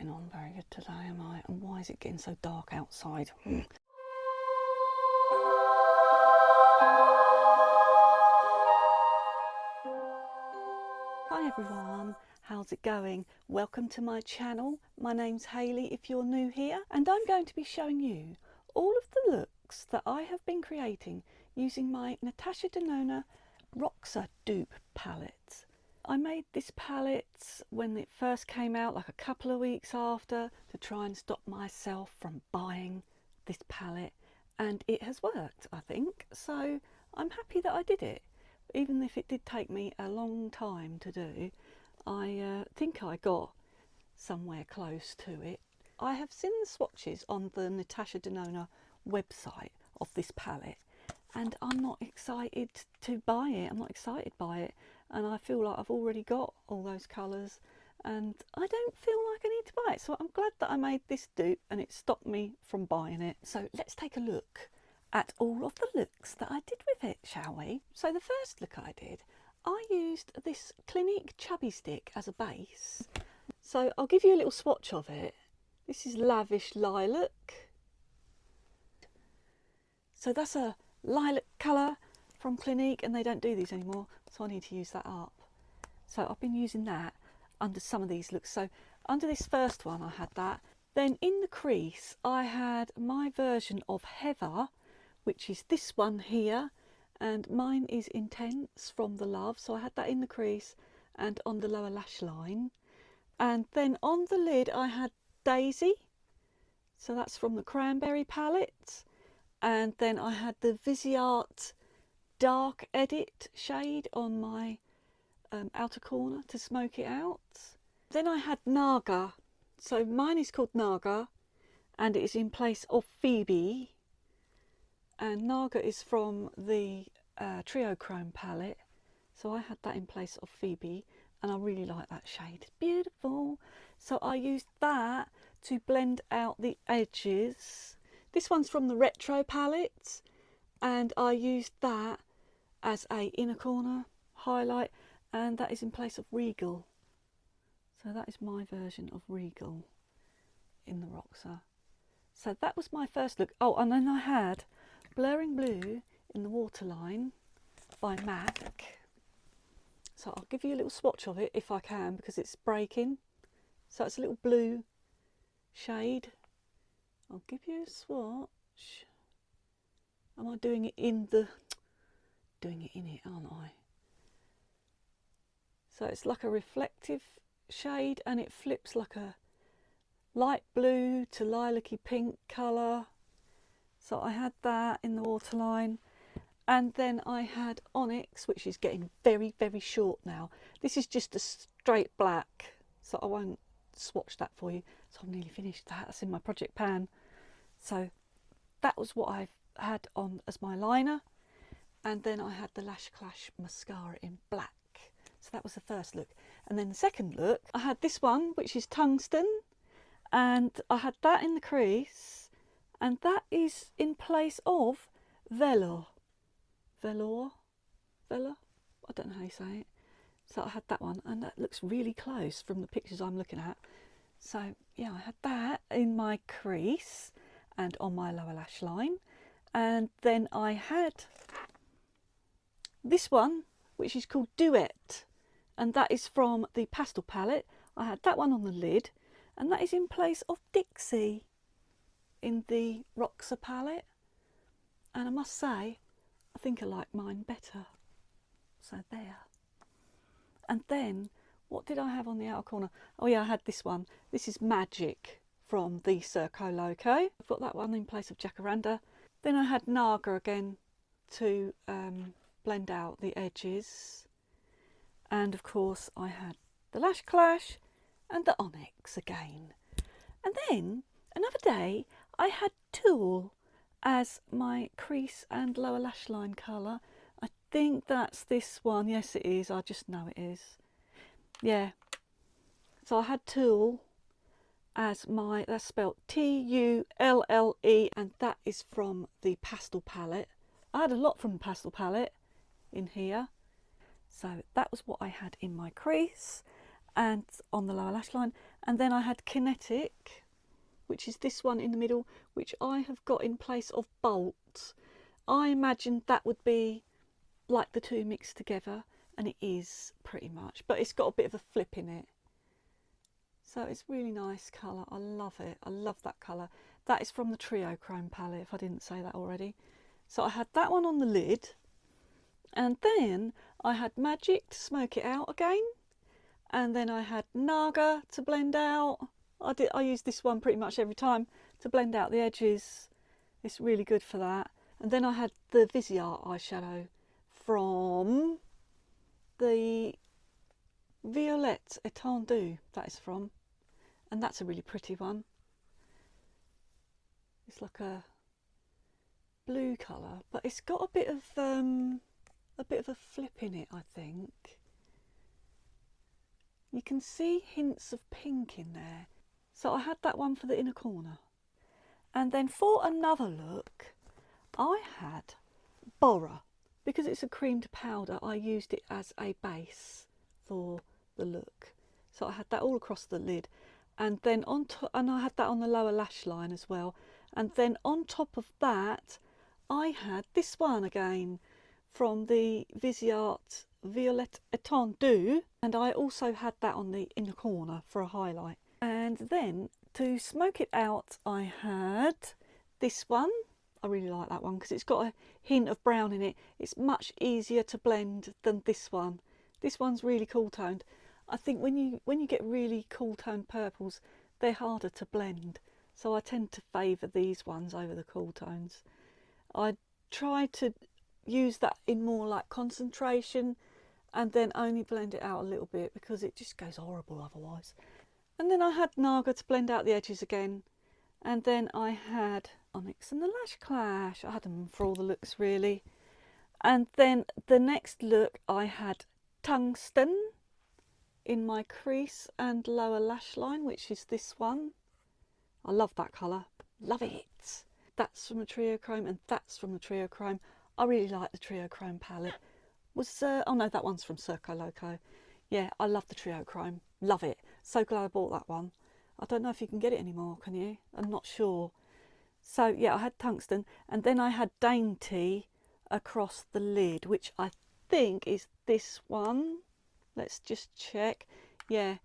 looking on very good today, am I? And why is it getting so dark outside? Hi everyone, how's it going? Welcome to my channel. My name's Hayley if you're new here, and I'm going to be showing you all of the looks that I have been creating using my Natasha Denona Roxa dupe palette. I made this palette when it first came out, like a couple of weeks after, to try and stop myself from buying this palette, and it has worked, I think. So I'm happy that I did it, even if it did take me a long time to do. I think I got somewhere close to it. I have seen the swatches on the Natasha Denona website of this palette, and I'm not excited to buy it. I'm not excited by it, and I feel like I've already got all those colours and I don't feel like I need to buy it. So I'm glad that I made this dupe and it stopped me from buying it. So let's take a look at all of the looks that I did with it, shall we? So the first look I did, I used this Clinique chubby stick as a base. So I'll give you a little swatch of it. This is Lavish Lilac. So that's a lilac colour from Clinique, and they don't do these anymore, so I need to use that up. So I've been using that under some of these looks. So under this first one I had that. Then in the crease I had my version of Heather, which is this one here, and mine is Intense from The Love, so I had that in the crease and on the lower lash line. And then on the lid I had Daisy, so that's from the Cranberry palette. And then I had the Viseart Dark Edit shade on my outer corner to smoke it out. Then I had Naga, so mine is called Naga and it is in place of Phoebe, and Naga is from the Trio Chrome palette, so I had that in place of Phoebe, and I really like that shade. It's beautiful. So I used that to blend out the edges. This one's from the Retro palette, and I used that as a inner corner highlight, and that is in place of Regal. So that is my version of Regal in the Roxa. So that was my first look. Oh, and then I had Blurring Blue in the Waterline by MAC. So I'll give you a little swatch of it if I can, because it's breaking. So it's a little blue shade. I'll give you a swatch. Am I doing it in the... doing it in it, aren't I? So it's like a reflective shade, and it flips like a light blue to lilac-y pink colour. So I had that in the Waterline. And then I had Onyx, which is getting very, very short now. This is just a straight black, so I won't swatch that for you. So I've nearly finished that. That's in my project pan. So that was what I've had on as my liner. And then I had the Lash Clash mascara in black. So that was the first look. And then the second look, I had this one, which is Tungsten. And I had that in the crease. And that is in place of Velour. Velour? I don't know how you say it. So I had that one, and that looks really close from the pictures I'm looking at. So yeah, I had that in my crease and on my lower lash line. And then I had this one, which is called Duet, and that is from the Pastel palette. I had that one on the lid, and that is in place of Dixie in the Roxa palette. And I must say, I think I like mine better. So there. And then, what did I have on the outer corner? Oh yeah, I had this one. This is Magic from the Circo Loco. I've got that one in place of Jacaranda. Then I had Naga again to blend out the edges. And of course I had the Lash Clash and the Onyx again. And then, another day, I had Tulle as my crease and lower lash line colour. I think that's this one. Yes, it is. I just know it is. Yeah. So I had Tulle as my, that's spelled Tulle, and that is from the Pastel palette. I had a lot from the Pastel palette in here. So that was what I had in my crease. and on the lower lash line. And then I had Kinetic, which is this one in the middle, which I have got in place of Bolt. I imagined that would be like the two mixed together, and it is pretty much, but it's got a bit of a flip in it. So it's really nice colour. I love it. I love that colour. That is from the Trio Chrome palette, if I didn't say that already. So I had that one on the lid, and then I had Magic to smoke it out again, and then I had Naga to blend out. I use this one pretty much every time to blend out the edges. It's really good for that. And then I had the Viseart eyeshadow from the Violette Étendue, that is from, and that's a really pretty one. It's like a blue colour, but it's got a bit of a flip in it, I think. You can see hints of pink in there. So I had that one for the inner corner. And then for another look, I had Bora. Because it's a creamed powder, I used it as a base for the look. So I had that all across the lid. And then on top, and I had that on the lower lash line as well. And then on top of that, I had this one again from the Viseart Violette Étendue, and I also had that on the inner corner for a highlight. And then to smoke it out, I had this one. I really like that one because it's got a hint of brown in it. It's much easier to blend than this one. This one's really cool toned. I think when you get really cool toned purples, they're harder to blend. So I tend to favour these ones over the cool tones. I try to use that in more like concentration and then only blend it out a little bit because it just goes horrible otherwise. And then I had Naga to blend out the edges again. And then I had Onyx and the Lash Clash. I had them for all the looks really. And then the next look I had Tungsten in my crease and lower lash line, which is this one. I love that colour. Love it. That's from a Trio Chrome and that's from the Trio Chrome. I really like the Trio Chrome palette. Oh no, that one's from Circo Loco. Yeah, I love the Trio Chrome. Love it. So glad I bought that one. I don't know if you can get it anymore, can you? I'm not sure. So yeah, I had Tungsten, and then I had Dainty across the lid, which I think is this one. Let's just check. Yeah,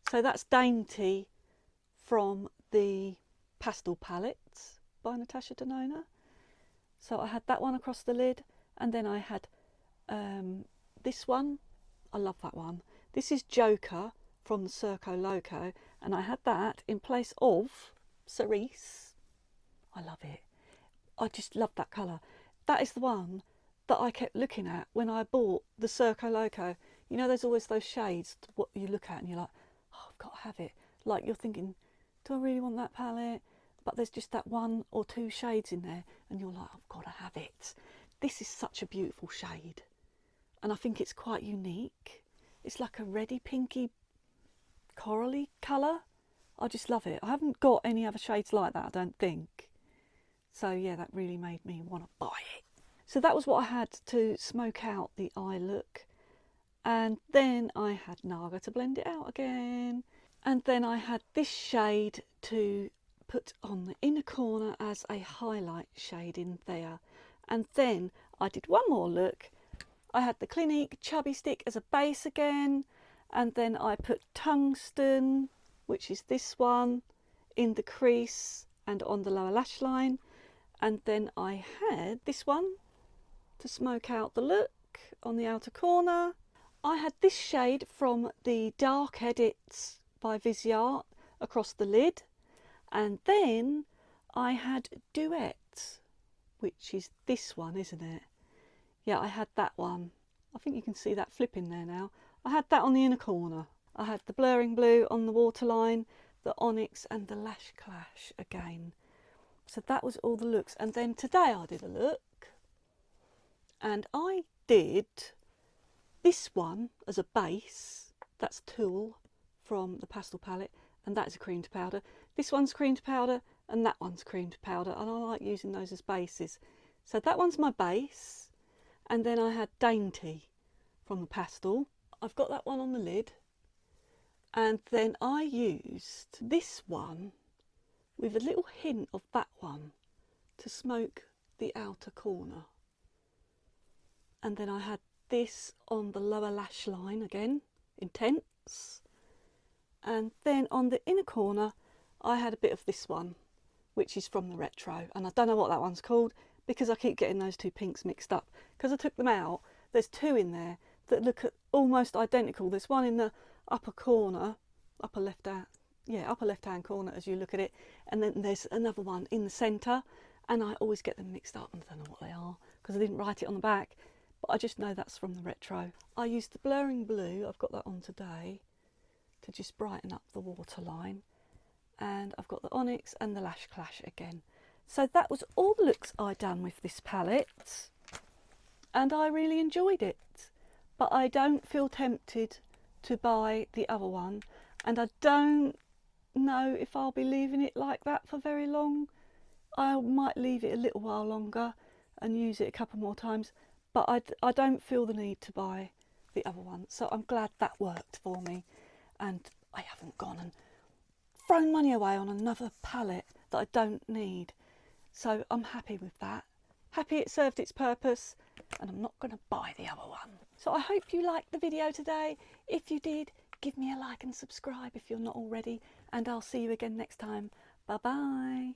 so that's Dainty from the Pastel Palettes by Natasha Denona. So I had that one across the lid, and then I had this one. I love that one. This is Joker from the Circo Loco, and I had that in place of Cerise. I love it. I just love that colour. That is the one that I kept looking at when I bought the Circo Loco. You know, there's always those shades what you look at and you're like, oh, I've got to have it. Like you're thinking, do I really want that palette? But there's just that one or two shades in there and you're like, I've got to have it. This is such a beautiful shade. And I think it's quite unique. It's like a reddy pinky corally colour. I just love it. I haven't got any other shades like that, I don't think. So yeah, that really made me want to buy it. So that was what I had to smoke out the eye look. And then I had Naga to blend it out again. And then I had this shade to put on the inner corner as a highlight shade in there. And then I did one more look. I had the Clinique Chubby Stick as a base again. And then I put Tungsten, which is this one, in the crease and on the lower lash line. And then I had this one to smoke out the look on the outer corner. I had this shade from the Dark Edits by Viseart across the lid. And then I had Duet, which is this one, isn't it? Yeah, I had that one. I think you can see that flip in there now. I had that on the inner corner. I had the Blurring Blue on the waterline, the Onyx and the Lash Clash again. So that was all the looks. And then today I did a look and I did this one as a base. That's Tulle from the Pastel palette, and that is a creamed powder. This one's creamed powder and that one's creamed powder, and I like using those as bases. So that one's my base. And then I had Dainty from the Pastel. I've got that one on the lid. And then I used this one with a little hint of that one to smoke the outer corner. And then I had this on the lower lash line again, Intense. And then on the inner corner I had a bit of this one, which is from the Retro, and I don't know what that one's called because I keep getting those two pinks mixed up because I took them out. There's two in there that look almost identical. There's one in the upper corner, upper left hand corner as you look at it, and then there's another one in the centre, and I always get them mixed up and I don't know what they are because I didn't write it on the back, but I just know that's from the Retro. I used the Blurring Blue, I've got that on today, to just brighten up the waterline, and I've got the Onyx and the Lash Clash again. So that was all the looks I done with this palette, and I really enjoyed it, but I don't feel tempted to buy the other one, and I don't know if I'll be leaving it like that for very long. I might leave it a little while longer and use it a couple more times, but I don't feel the need to buy the other one, so I'm glad that worked for me, and I haven't gone and thrown money away on another palette that I don't need. So I'm happy with that. Happy it served its purpose, and I'm not going to buy the other one. So I hope you liked the video today. If you did, give me a like and subscribe if you're not already, and I'll see you again next time. Bye bye.